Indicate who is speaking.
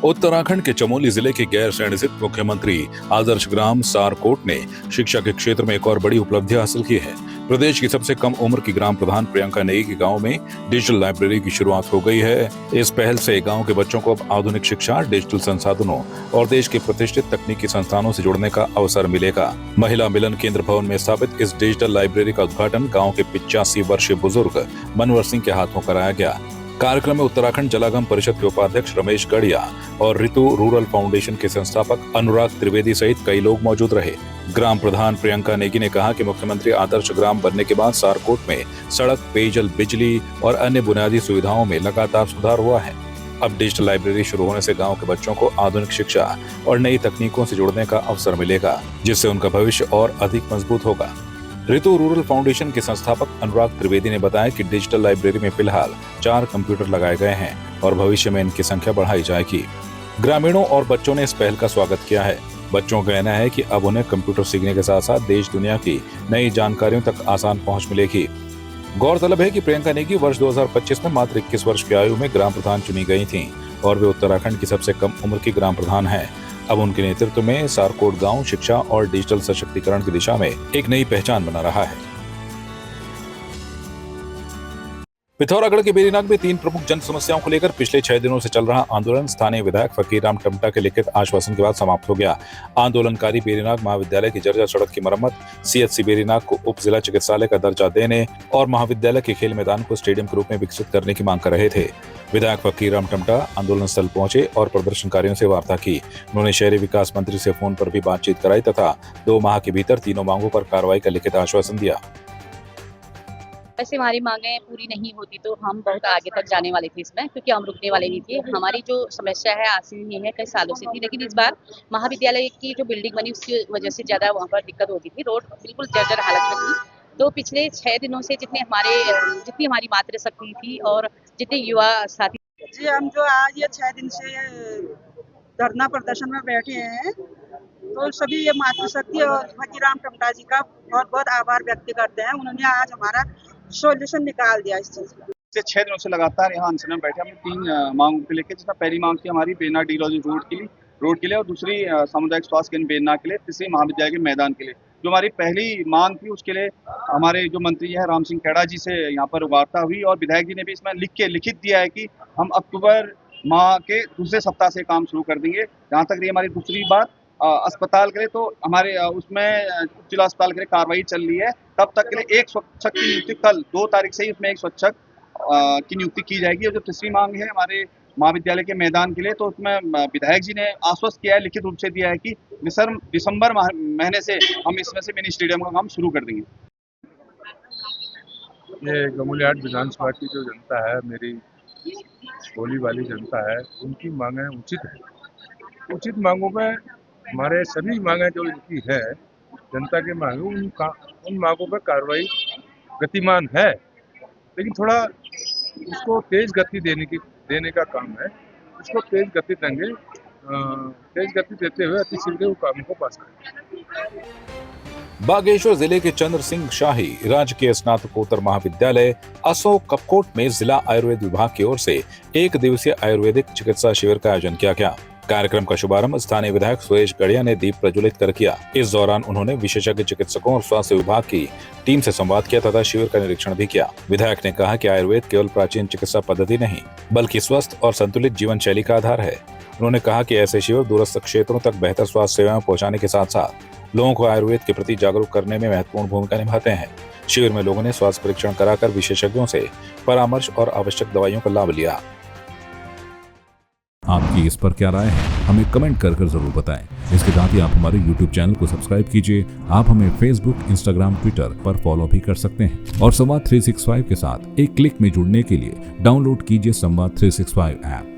Speaker 1: उत्तराखंड के चमोली जिले के गैरसैंण स्थित मुख्यमंत्री आदर्श ग्राम सारकोट ने शिक्षा के क्षेत्र में एक और बड़ी उपलब्धि हासिल की है। प्रदेश की सबसे कम उम्र की ग्राम प्रधान प्रियंका नेगी के गांव में डिजिटल लाइब्रेरी की शुरुआत हो गई है। इस पहल से गांव के बच्चों को अब आधुनिक शिक्षा, डिजिटल संसाधनों और देश के प्रतिष्ठित तकनीकी संस्थानों से जुड़ने का अवसर मिलेगा। महिला मिलन केंद्र भवन में स्थापित इस डिजिटल लाइब्रेरी का उद्घाटन गाँव के 85 वर्षीय बुजुर्ग मनवर सिंह के हाथों कराया गया। कार्यक्रम में उत्तराखंड जलागम परिषद के उपाध्यक्ष रमेश गढ़िया और ऋतु रूरल फाउंडेशन के संस्थापक अनुराग त्रिवेदी सहित कई लोग मौजूद रहे। ग्राम प्रधान प्रियंका नेगी ने कहा कि मुख्यमंत्री आदर्श ग्राम बनने के बाद सारकोट में सड़क, पेयजल, बिजली और अन्य बुनियादी सुविधाओं में लगातार सुधार हुआ है। अब डिजिटल लाइब्रेरी शुरू होने से गांव के बच्चों को आधुनिक शिक्षा और नई तकनीकों से जुड़ने का अवसर मिलेगा, जिससे उनका भविष्य और अधिक मजबूत होगा। ऋतु रूरल फाउंडेशन के संस्थापक अनुराग त्रिवेदी ने बताया कि डिजिटल लाइब्रेरी में फिलहाल 4 कंप्यूटर लगाए गए हैं और भविष्य में इनकी संख्या बढ़ाई जाएगी। ग्रामीणों और बच्चों ने इस पहल का स्वागत किया है। बच्चों का कहना है कि अब उन्हें कंप्यूटर सीखने के साथ साथ देश दुनिया की नई जानकारियों तक आसान पहुंच मिलेगी। गौरतलब है कि प्रियंका नेगी वर्ष 2025 में मात्र 21 वर्ष की आयु में ग्राम प्रधान चुनी गई थी और वे उत्तराखंड की सबसे कम उम्र की ग्राम प्रधान है। अब उनके नेतृत्व में सारकोट गांव शिक्षा और डिजिटल सशक्तिकरण की दिशा में एक नई पहचान बना रहा है। पिथौरागढ़ के बेरीनाग में 3 प्रमुख जन समस्याओं को लेकर पिछले 6 दिनों से चल रहा आंदोलन स्थानीय विधायक फकीरराम टमटा के लिखित आश्वासन के बाद समाप्त हो गया। आंदोलनकारी बेरीनाग महाविद्यालय की जर्जर सड़क की मरम्मत, सीएचसी बेरीनाग को उप जिला चिकित्सालय का दर्जा देने और महाविद्यालय के खेल मैदान को स्टेडियम के रूप में विकसित करने की मांग कर रहे थे। विधायक फकीरराम टमटा आंदोलन स्थल पहुंचे और प्रदर्शनकारियों से वार्ता की। उन्होंने शहरी विकास मंत्री से फोन पर भी बातचीत कराई तथा 2 माह के भीतर तीनों मांगों पर कार्रवाई का लिखित आश्वासन दिया।
Speaker 2: वैसे हमारी मांगें पूरी नहीं होती तो हम बहुत आगे तक जाने वाले थे इसमें, क्योंकि हम रुकने वाले नहीं थे। हमारी जो समस्या है आज से नहीं है, कई सालों से थी, लेकिन इस बार महाविद्यालय की जो बिल्डिंग बनी उसकी वजह से ज़्यादा वहाँ पर दिक्कत होती थी। रोड बिल्कुल जर्जर हालत में थी। तो पिछले 6 दिनों से जितनी हमारी मातृशक्ति थी और जितने युवा साथी
Speaker 3: जी, हम जो आज ये 6 दिन से धरना प्रदर्शन में बैठे हैं, तो सभी ये मातृशक्ति और फकीरराम टमटा जी का बहुत बहुत आभार व्यक्त करते हैं। उन्होंने आज हमारा सॉल्यूशन निकाल दिया इस चीज का।
Speaker 4: 6 दिनों से लगातार यहाँ अनशन में बैठे। हमने 3 मांगों को लेकर, जिसमें पहली मांग थी हमारी बेना डीलॉजी रोड के लिए और दूसरी सामुदायिक स्वास्थ्य केंद्र बेना के लिए, तीसरी महाविद्यालय के मैदान के लिए। जो हमारी पहली मांग थी उसके लिए हमारे जो मंत्री है राम सिंह खेड़ा जी से यहाँ पर वार्ता हुई और विधायक जी ने भी इसमें लिखित दिया है कि हम अक्टूबर माह के दूसरे सप्ताह से काम शुरू कर देंगे। जहाँ तक रही हमारी दूसरी बात अस्पताल के लिए, तो हमारे उसमें जिला अस्पताल के लिए कार्रवाई चल रही है। तब तक के लिए एक स्वच्छक की नियुक्ति कल 2 तारीख से ही उसमें एक स्वच्छक की नियुक्ति की जाएगी। और जो तीसरी मांग है हमारे महाविद्यालय के मैदान के लिए, तो उसमें विधायक जी ने आश्वस्त किया है, लिखित रूप से दिया है कि दिसंबर महीने से हम इसमें से मिनी स्टेडियम का काम शुरू कर देंगे।
Speaker 5: ये गमोलियाट विधानसभा की जो जनता है, मेरी बोली वाली जनता है, उनकी मांगें उचित है। उचित मांगों में हमारे सभी मांगें जो इनकी है, जनता के मांगों उन मांगों पर कार्रवाई गतिमान है, लेकिन थोड़ा उसको तेज गति देने का काम है। उसको तेज गति देंगे, तेज गति देते हुए अति शीघ्र वो काम को पास करेंगे।
Speaker 1: बागेश्वर जिले के चंद्र सिंह शाही राजकीय स्नातकोत्तर महाविद्यालय अशोक कपकोट में जिला आयुर्वेद विभाग की ओर से 1 दिवसीय आयुर्वेदिक चिकित्सा शिविर का आयोजन किया गया। कार्यक्रम का शुभारंभ स्थानीय विधायक सुरेश गढ़िया ने दीप प्रज्वलित कर किया। इस दौरान उन्होंने विशेषज्ञ चिकित्सकों और स्वास्थ्य विभाग की टीम से संवाद किया तथा शिविर का निरीक्षण भी किया। विधायक ने कहा कि आयुर्वेद केवल प्राचीन चिकित्सा पद्धति नहीं, बल्कि स्वस्थ और संतुलित जीवन शैली का आधार है। उन्होंने कहा कि ऐसे शिविर दूरस्थ क्षेत्रों तक बेहतर स्वास्थ्य सेवाएं पहुँचाने के साथ साथ लोगों को आयुर्वेद के प्रति जागरूक करने में महत्वपूर्ण भूमिका निभाते हैं। शिविर में लोगों ने स्वास्थ्य परीक्षण कराकर विशेषज्ञों से परामर्श और आवश्यक दवाइयों का लाभ लिया।
Speaker 6: आपकी इस पर क्या राय है, हमें कमेंट कर जरूर बताएं। इसके साथ ही आप हमारे YouTube चैनल को सब्सक्राइब कीजिए। आप हमें Facebook, Instagram, Twitter पर फॉलो भी कर सकते हैं और संवाद 365 के साथ एक क्लिक में जुड़ने के लिए डाउनलोड कीजिए संवाद 365 ऐप।